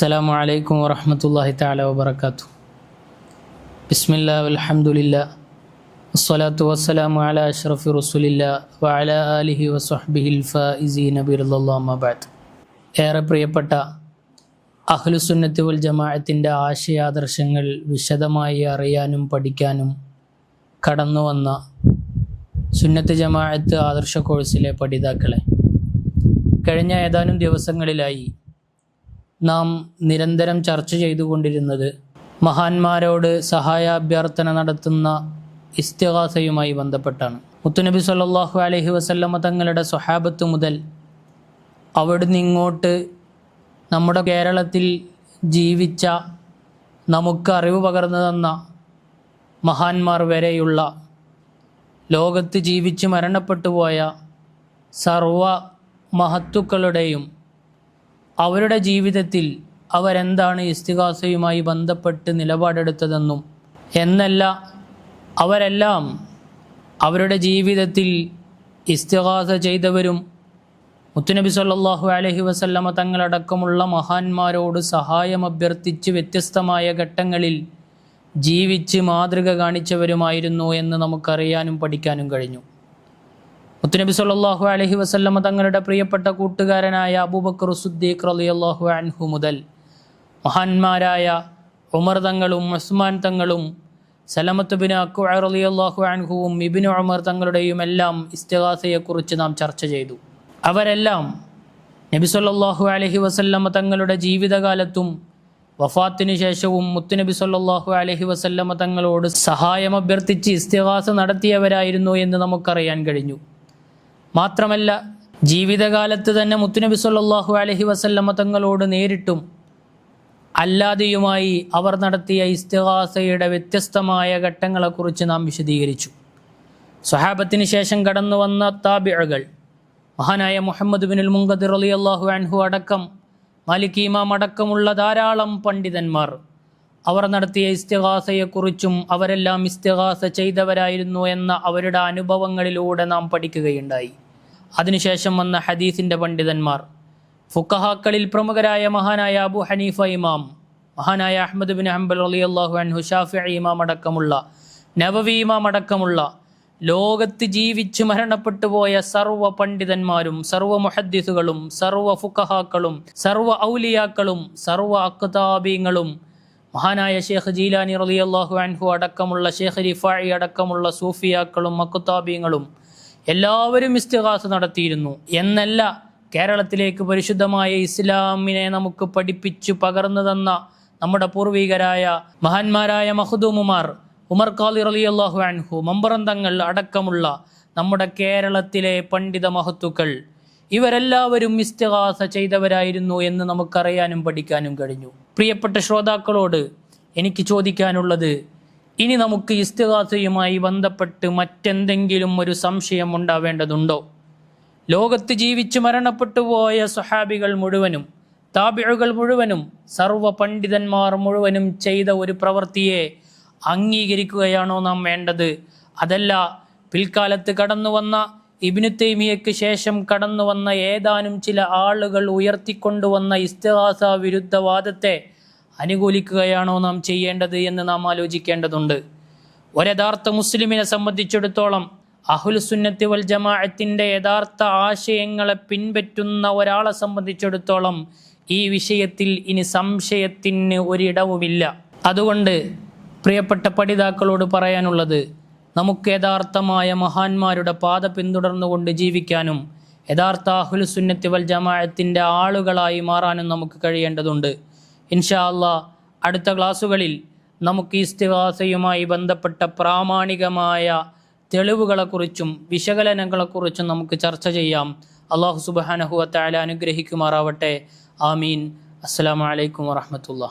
അസ്സലാമു അലൈക്കും വറഹ്മത്തുള്ളാഹി തആല വബറകാതുഹു. ബിസ്മില്ലാഹി വൽഹംദുലില്ലാഹ് വസ്സലാത്തു വസ്സലാമു അലാ അഷ്റഫി റസൂലില്ലാഹ് വഅലാ ആലിഹി വസ്വഹ്ബിഹിൽ ഫായിസീന ബിറളില്ലാഹി അമ്മാ ബഅദ്. ഏറെ പ്രിയപ്പെട്ട അഹ്ലുസുന്നത്തി വൽ ജമാഅത്തിൻ്റെ ആശയാദർശങ്ങൾ വിശദമായി അറിയാനും പഠിക്കാനും കടന്നു വന്ന സുന്നത്ത് ജമാഅത്ത് ആദർശ കോഴ്സിലെ പഠിതാക്കളെ, കഴിഞ്ഞ ഏതാനും ദിവസങ്ങളിലായി നാം നിരന്തരം ചർച്ച ചെയ്തുകൊണ്ടിരുന്നത് മഹാന്മാരോട് സഹായാഭ്യർത്ഥന നടത്തുന്ന ഇസ്തിഗാസയുമായി ബന്ധപ്പെട്ടാണ്. മുത്തുനബി സല്ലല്ലാഹു അലൈഹി വസല്ലമ തങ്ങളുടെ സ്വഹാബത്ത് മുതൽ അവിടുന്ന് ഇങ്ങോട്ട് നമ്മുടെ കേരളത്തിൽ ജീവിച്ച, നമുക്ക് അറിവ് പകർന്നു തന്ന മഹാന്മാർ വരെയുള്ള ലോകത്ത് ജീവിച്ച് മരണപ്പെട്ടു പോയ സർവ മഹത്തുക്കളുടെയും അവരുടെ ജീവിതത്തിൽ അവരെന്താണ് ഇസ്തിഗാസയുമായി ബന്ധപ്പെട്ട് നിലപാടെടുത്തതെന്നും എന്നല്ല, അവരെല്ലാം അവരുടെ ജീവിതത്തിൽ ഇസ്തിഗാസ ചെയ്തവരും മുത്തുനബി സല്ലല്ലാഹു അലൈഹി വസല്ലമ തങ്ങളടക്കമുള്ള മഹാന്മാരോട് സഹായം അഭ്യർത്ഥിച്ച് വ്യത്യസ്തമായ ഘട്ടങ്ങളിൽ ജീവിച്ച് മാതൃക കാണിച്ചവരുമായിരുന്നു എന്ന് നമുക്കറിയാനും പഠിക്കാനും കഴിഞ്ഞു. മുത്തുനബി സല്ലല്ലാഹു അലൈഹി വസല്ലമ തങ്ങളുടെ പ്രിയപ്പെട്ട കൂട്ടുകാരനായ അബൂബക്കർ സിദ്ദീഖ് റളിയല്ലാഹു അൻഹു മുതൽ മഹാന്മാരായ ഉമർ തങ്ങളും ഉസ്മാൻ തങ്ങളും സലമത്ത് ബിൻ അക്വഅ റളിയല്ലാഹു അൻഹുവും ഇബ്നു ഉമർ തങ്ങളുടെയും എല്ലാം ഇസ്തിഗാസയെക്കുറിച്ച് നാം ചർച്ച ചെയ്തു. അവരെല്ലാം നബി സല്ലല്ലാഹു അലൈഹി വസല്ലമ തങ്ങളുടെ ജീവിതകാലത്തും വഫാത്തിന് ശേഷവും മുത്തുനബി സല്ലല്ലാഹു അലൈഹി വസല്ലമ തങ്ങളോട് സഹായം അഭ്യർത്ഥിച്ച് ഇസ്തിഗാസ നടത്തിയവരായിരുന്നു എന്ന് നമുക്കറിയാൻ കഴിഞ്ഞു. മാത്രമല്ല, ജീവിതകാലത്ത് തന്നെ മുത്തുനബി സല്ലല്ലാഹു അലൈഹി വസല്ലമ തങ്ങളോട് നേരിട്ടും അല്ലാതെയുമായി അവർ നടത്തിയ ഇസ്തിഗാസയുടെ വ്യത്യസ്തമായ ഘട്ടങ്ങളെക്കുറിച്ച് നാം വിശദീകരിച്ചു. സ്വഹാബത്തിന് ശേഷം കടന്നു വന്ന താബിഉകൾ, മഹാനായ മുഹമ്മദ് ബിനുൽ മുൻകദിർ റളിയല്ലാഹു അൻഹു അടക്കം, മാലിക് ഇമാം അടക്കമുള്ള ധാരാളം പണ്ഡിതന്മാർ അവർ നടത്തിയ ഇസ്തിഗാസയെക്കുറിച്ചും അവരെല്ലാം ഇസ്തിഗാസ ചെയ്തവരായിരുന്നു എന്ന അവരുടെ അനുഭവങ്ങളിലൂടെ നാം പഠിക്കുകയുണ്ടായി. അതിനുശേഷം വന്ന ഹദീസിൻ്റെ പണ്ഡിതന്മാർ, ഫുഖഹാക്കളിൽ പ്രമുഖരായ മഹാനായ അബൂ ഹനീഫ ഇമാം, മഹാനായ അഹ്മദ് ബിൻ ഹംബൽ റളിയല്ലാഹു അൻഹു, ഷാഫിഈ ഇമാം അടക്കമുള്ള, നവവി ഇമാം അടക്കമുള്ള ലോകത്ത് ജീവിച്ച് മരണപ്പെട്ടു പോയ സർവ്വ പണ്ഡിതന്മാരും സർവ്വ മുഹദ്ദിസുകളും സർവ്വ ഫുഖഹാക്കളും സർവ്വ ഔലിയാക്കളും സർവ്വ അഖ്താബീങ്ങളും, മഹാനായ ഷേഖ് ജീലാനി റളിയല്ലാഹു അൻഹു അടക്കമുള്ള ഷേഖ് റിഫാഇ അടക്കമുള്ള സൂഫിയാക്കളും അഖ്താബീങ്ങളും എല്ലാവരും ഇസ്തിഗാസ നടത്തിയിരുന്നു എന്നല്ല, കേരളത്തിലേക്ക് പരിശുദ്ധമായ ഇസ്ലാമിനെ നമുക്ക് പഠിപ്പിച്ചു പകർന്നു തന്ന നമ്മുടെ പൂർവികരായ മഹാന്മാരായ മഖ്ദൂമുമാർ, ഉമർ ഖാളി റളിയല്ലാഹു അൻഹു, മമ്പറം തങ്ങൾ അടക്കമുള്ള നമ്മുടെ കേരളത്തിലെ പണ്ഡിത മഹത്തുക്കൾ, ഇവരെല്ലാവരും ഇസ്തിഗാസ ചെയ്തവരായിരുന്നു എന്ന് നമുക്കറിയാനും പഠിക്കാനും കഴിഞ്ഞു. പ്രിയപ്പെട്ട ശ്രോതാക്കളോട് എനിക്ക് ചോദിക്കാനുള്ളത്, ഇനി നമുക്ക് ഇസ്തിഗാസയുമായി ബന്ധപ്പെട്ട് മറ്റെന്തെങ്കിലും ഒരു സംശയം ഉണ്ടാവേണ്ടതുണ്ടോ? ലോകത്ത് ജീവിച്ച് മരണപ്പെട്ടു പോയ സ്വഹാബികൾ മുഴുവനും, താബിഉകൾ മുഴുവനും, സർവ്വ പണ്ഡിതന്മാർ മുഴുവനും ചെയ്ത ഒരു പ്രവൃത്തിയെ അംഗീകരിക്കുകയാണോ നാം വേണ്ടത്? അതല്ല, പിൽക്കാലത്ത് കടന്നു വന്ന ഇബ്നു തൈമിയ്യയ്ക്ക് ശേഷം കടന്നു വന്ന ഏതാനും ചില ആളുകൾ ഉയർത്തിക്കൊണ്ടുവന്ന ഇസ്തിഗാസ വിരുദ്ധവാദത്തെ അനുകൂലിക്കുകയാണോ നാം ചെയ്യേണ്ടത് എന്ന് നാം ആലോചിക്കേണ്ടതുണ്ട്. ഒരയഥാർത്ഥ മുസ്ലിമിനെ സംബന്ധിച്ചിടത്തോളം, അഹ്ലുസുന്നത്തി വൽ ജമാഅത്തിൻ്റെ യഥാർത്ഥ ആശയങ്ങളെ പിൻപറ്റുന്ന ഒരാളെ സംബന്ധിച്ചിടത്തോളം ഈ വിഷയത്തിൽ ഇനി സംശയത്തിന് ഒരിടവുമില്ല. അതുകൊണ്ട് പ്രിയപ്പെട്ട പഠിതാക്കളോട് പറയാനുള്ളത്, നമുക്ക് യഥാർത്ഥമായ മഹാന്മാരുടെ പാത പിന്തുടർന്നുകൊണ്ട് ജീവിക്കാനും യഥാർത്ഥ അഹ്ലുസുന്നത്തി വൽ ജമാഅത്തിൻ്റെ ആളുകളായി മാറാനും നമുക്ക് കഴിയേണ്ടതുണ്ട്. ഇൻഷാ അല്ലാഹ് അടുത്ത ക്ലാസ്സുകളിൽ നമുക്ക് ഇസ്തിഗാസയുമായി ബന്ധപ്പെട്ട പ്രാമാണികമായ തെളിവുകളെക്കുറിച്ചും വിശകലനങ്ങളെക്കുറിച്ചും നമുക്ക് ചർച്ച ചെയ്യാം. അല്ലാഹു സുബ്ഹാനഹു വ തആല അനുഗ്രഹിക്കുമാറാവട്ടെ. ആമീൻ. അസ്സലാമു അലൈക്കും വറഹ്മത്തുള്ളാഹി.